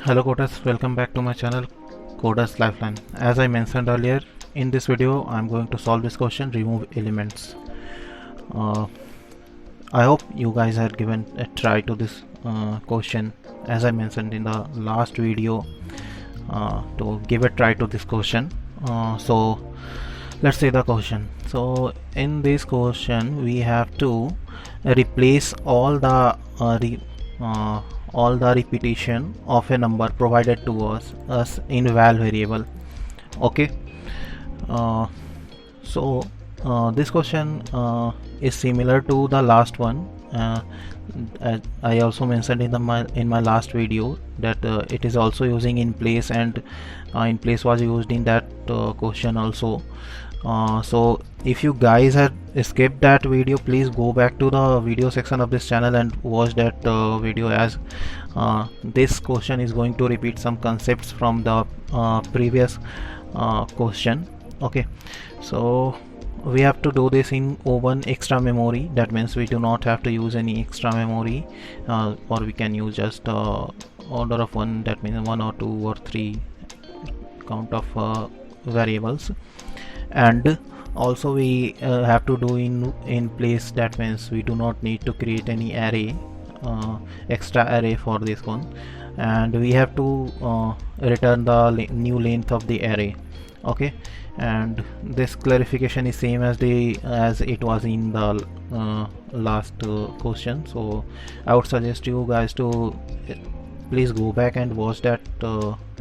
Hello coders, welcome back to my channel Coders Lifeline. As I mentioned earlier, in this video I'm going to solve this question, remove elements. I hope you guys had given a try to this question as I mentioned in the last video, to give a try to this question. So let's see the question. So in this question we have to replace all the repetition of a number provided to us in val variable. Okay, uh, so this question is similar to the last one. As I also mentioned in my last video that it is also using in place, and in place was used in that question also. So if you guys had skipped that video, please go back to the video section of this channel and watch that video, as this question is going to repeat some concepts from the previous question. Okay, so we have to do this in O1 extra memory. That means we do not have to use any extra memory, or we can use just order of 1, that means 1 or 2 or 3 count of variables. And also we have to do in place. That means we do not need to create any array, extra array for this one, and we have to return the new length of the array. Okay, and this clarification is same as it was in the last question. So I would suggest you guys to please go back and watch that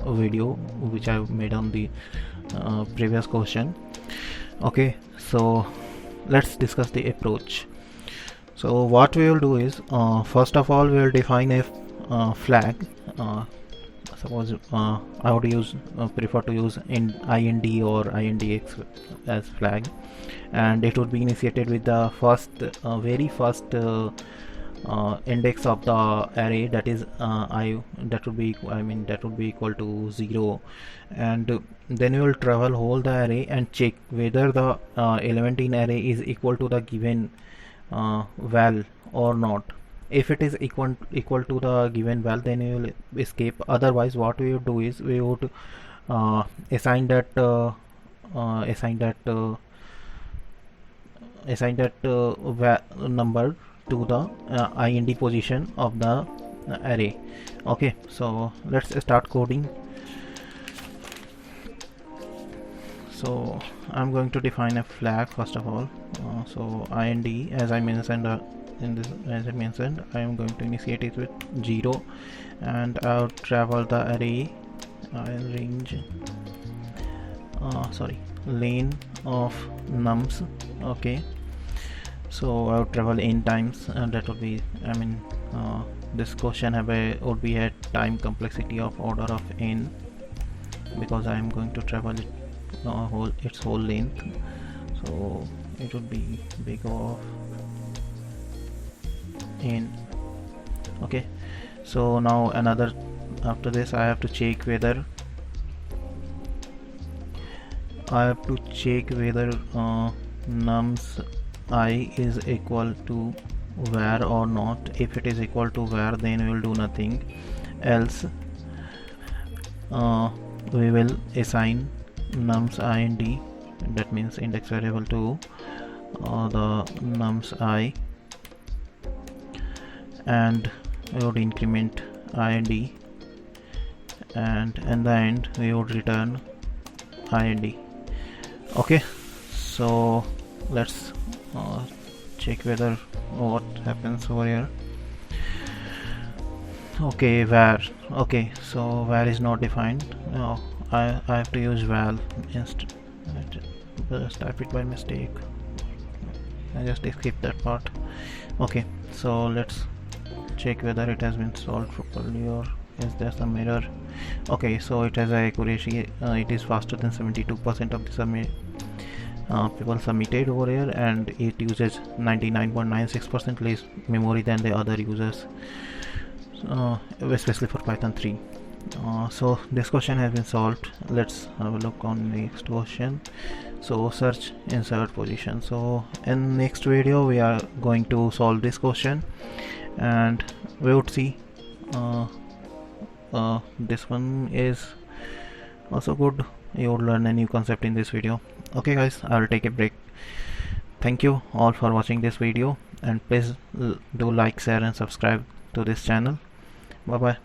video which I made on the previous question. Okay, so let's discuss the approach. So what we will do is, first of all we will define a flag. Suppose I would prefer to use in IND or INDX as flag, and it would be initiated with the very first index of the array, that is that would be equal to 0, and then we will travel whole the array and check whether the element in array is equal to the given val or not. If it is equal to the given val, then we will escape. Otherwise what we would do is we would assign that number to the IND position of the array. Okay, so let's start coding. So I'm going to define a flag first of all. So IND, as I mentioned I am going to initiate it with 0, and I'll travel the array lane of nums. Okay, so I'll travel n times, and that would be, this question would be a time complexity of order of n, because I am going to travel it its whole length. So it would be big of n. Okay, so now after this I have to check whether nums I is equal to var or not. If it is equal to var, then we will do nothing else. We will assign nums IND, that means index variable, to the nums I, and we would increment IND, and in the end we would return IND. Okay, so let's check whether what happens over here. Okay, var. Okay, so var is not defined. I have to use val instead. I just type it by mistake. I just skip that part. Okay, so let's check whether it has been solved properly or is there some error. Okay, so it has accuracy, it is faster than 72% of the people submitted over here, and it uses 99.96% less memory than the other users, especially for Python 3. So this question has been solved. Let's have a look on next question. So search insert position. So in next video we are going to solve this question, and we would see this one is also good. You will learn a new concept in this video. Okay guys, I will take a break. Thank you all for watching this video, and please do like, share and subscribe to this channel. Bye bye.